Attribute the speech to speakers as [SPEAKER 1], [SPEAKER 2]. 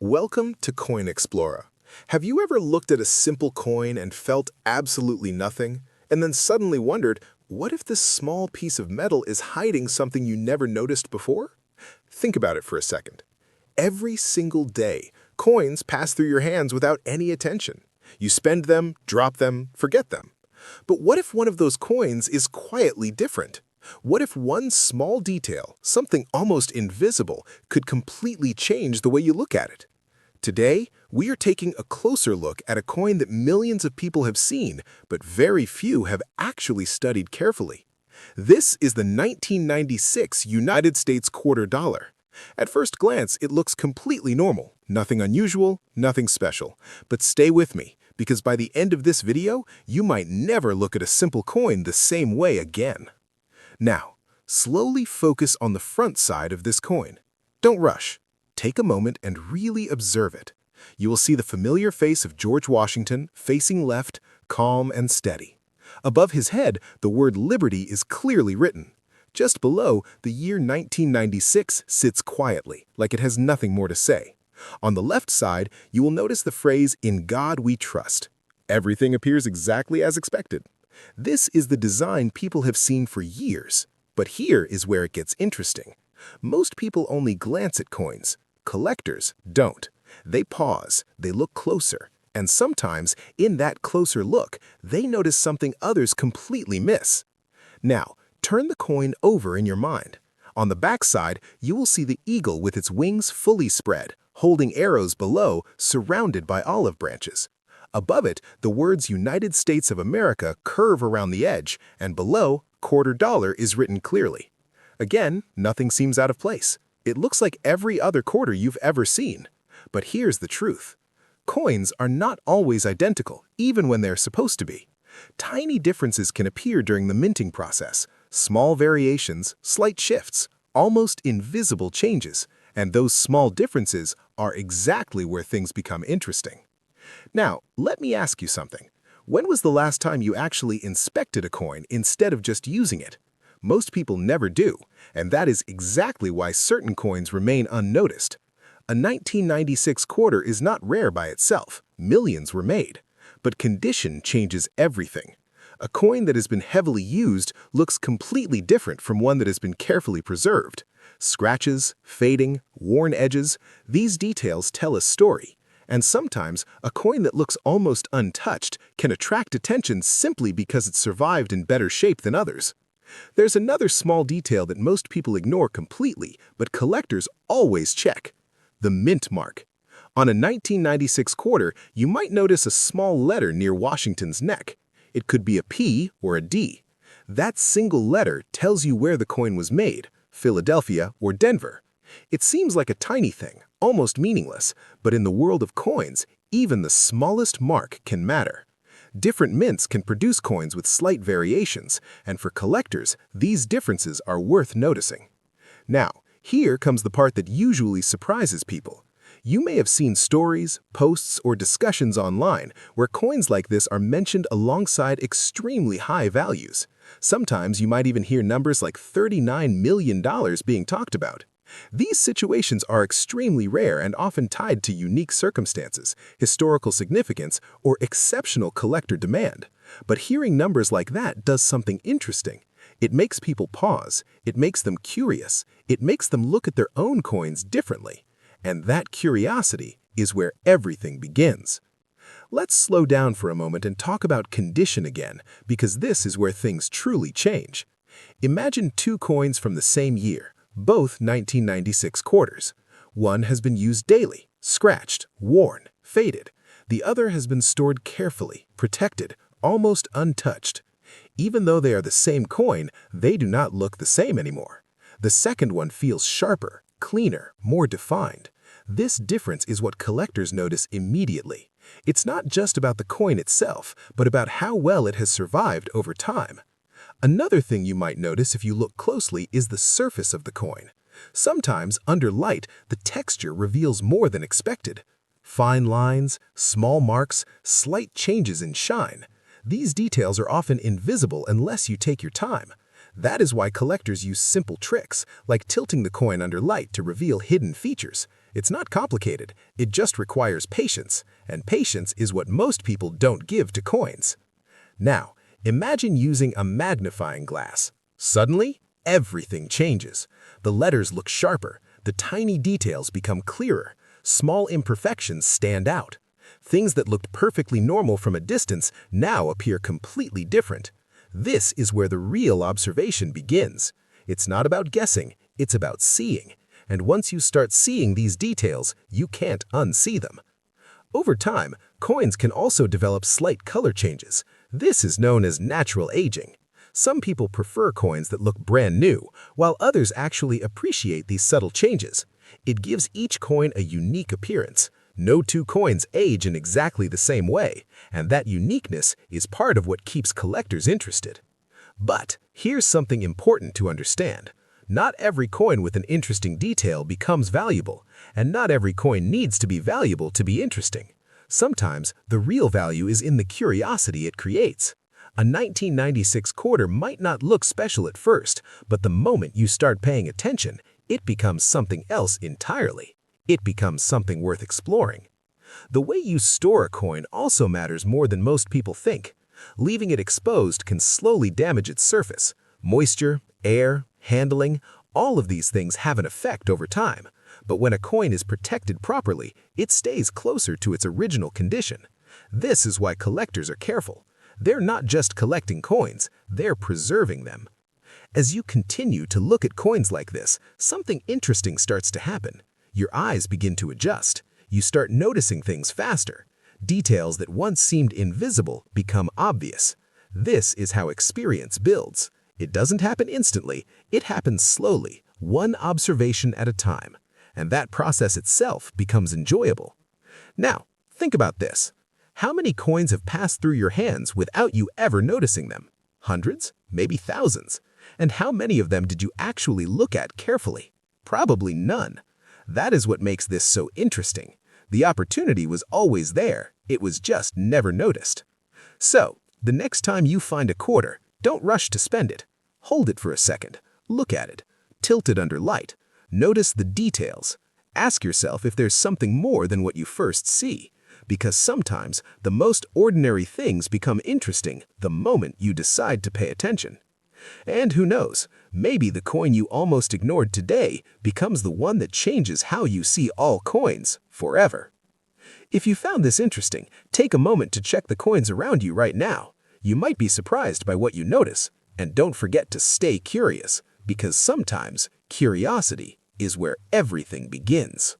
[SPEAKER 1] Welcome to Coin Explorer. Have you ever looked at a simple coin and felt absolutely nothing, and then suddenly wondered, what if this small piece of metal is hiding something you never noticed before? Think about it for a second. Every single day, coins pass through your hands without any attention. You spend them, drop them, forget them. But what if one of those coins is quietly different? What if one small detail, something almost invisible, could completely change the way you look at it? Today, we are taking a closer look at a coin that millions of people have seen, but very few have actually studied carefully. This is the 1996 United States quarter dollar. At first glance, it looks completely normal, nothing unusual, nothing special. But stay with me, because by the end of this video, you might never look at a simple coin the same way again. Now, slowly focus on the front side of this coin. Don't rush. Take a moment and really observe it. You will see the familiar face of George Washington facing left, calm and steady. Above his head, the word Liberty is clearly written. Just below, the year 1996 sits quietly, like it has nothing more to say. On the left side, you will notice the phrase, "In God we trust." Everything appears exactly as expected. This is the design people have seen for years. But here is where it gets interesting. Most people only glance at coins. Collectors don't. They pause, they look closer, and sometimes, in that closer look, they notice something others completely miss. Now, turn the coin over in your mind. On the back side, you will see the eagle with its wings fully spread, holding arrows below, surrounded by olive branches. Above it, the words United States of America curve around the edge, and below, quarter dollar is written clearly. Again, nothing seems out of place. It looks like every other quarter you've ever seen. But here's the truth. Coins are not always identical, even when they're supposed to be. Tiny differences can appear during the minting process. Small variations, slight shifts, almost invisible changes. And those small differences are exactly where things become interesting. Now, let me ask you something. When was the last time you actually inspected a coin instead of just using it? Most people never do, and that is exactly why certain coins remain unnoticed. A 1996 quarter is not rare by itself. Millions were made. But condition changes everything. A coin that has been heavily used looks completely different from one that has been carefully preserved. Scratches, fading, worn edges, these details tell a story. And sometimes, a coin that looks almost untouched can attract attention simply because it survived in better shape than others. There's another small detail that most people ignore completely, but collectors always check: the mint mark. On a 1996 quarter, you might notice a small letter near Washington's neck. It could be a P or a D. That single letter tells you where the coin was made, Philadelphia or Denver. It seems like a tiny thing, almost meaningless, but in the world of coins, even the smallest mark can matter. Different mints can produce coins with slight variations, and for collectors, these differences are worth noticing. Now, here comes the part that usually surprises people. You may have seen stories, posts, or discussions online where coins like this are mentioned alongside extremely high values. Sometimes you might even hear numbers like $39 million being talked about. These situations are extremely rare and often tied to unique circumstances, historical significance, or exceptional collector demand. But hearing numbers like that does something interesting. It makes people pause, it makes them curious, it makes them look at their own coins differently. And that curiosity is where everything begins. Let's slow down for a moment and talk about condition again, because this is where things truly change. Imagine two coins from the same year, both 1996 quarters. One has been used daily, scratched, worn, faded. The other has been stored carefully, protected, almost untouched. Even though they are the same coin, they do not look the same anymore. The second one feels sharper, cleaner, more defined. This difference is what collectors notice immediately. It's not just about the coin itself, but about how well it has survived over time. Another thing you might notice if you look closely is the surface of the coin. Sometimes, under light, the texture reveals more than expected. Fine lines, small marks, slight changes in shine. These details are often invisible unless you take your time. That is why collectors use simple tricks, like tilting the coin under light to reveal hidden features. It's not complicated, it just requires patience, and patience is what most people don't give to coins. Now, imagine using a magnifying glass. Suddenly, everything changes. The letters look sharper, the tiny details become clearer, small imperfections stand out. Things that looked perfectly normal from a distance now appear completely different. This is where the real observation begins. It's not about guessing, it's about seeing. And once you start seeing these details, you can't unsee them. Over time, coins can also develop slight color changes. This is known as natural aging. Some people prefer coins that look brand new, while others actually appreciate these subtle changes. It gives each coin a unique appearance. No two coins age in exactly the same way, and that uniqueness is part of what keeps collectors interested. But here's something important to understand. Not every coin with an interesting detail becomes valuable, and not every coin needs to be valuable to be interesting. Sometimes, the real value is in the curiosity it creates. A 1996 quarter might not look special at first, but the moment you start paying attention, it becomes something else entirely. It becomes something worth exploring. The way you store a coin also matters more than most people think. Leaving it exposed can slowly damage its surface. Moisture, air, handling, all of these things have an effect over time. But when a coin is protected properly, it stays closer to its original condition. This is why collectors are careful. They're not just collecting coins, they're preserving them. As you continue to look at coins like this, something interesting starts to happen. Your eyes begin to adjust. You start noticing things faster. Details that once seemed invisible become obvious. This is how experience builds. It doesn't happen instantly, it happens slowly, one observation at a time. And that process itself becomes enjoyable. Now, think about this. How many coins have passed through your hands without you ever noticing them? Hundreds? Maybe thousands. And how many of them did you actually look at carefully? Probably none. That is what makes this so interesting. The opportunity was always there, it was just never noticed. So, the next time you find a quarter, don't rush to spend it. Hold it for a second, look at it, tilt it under light, notice the details. Ask yourself if there's something more than what you first see, because sometimes the most ordinary things become interesting the moment you decide to pay attention. And who knows, maybe the coin you almost ignored today becomes the one that changes how you see all coins forever. If you found this interesting, take a moment to check the coins around you right now. You might be surprised by what you notice, and don't forget to stay curious, because sometimes curiosity is where everything begins.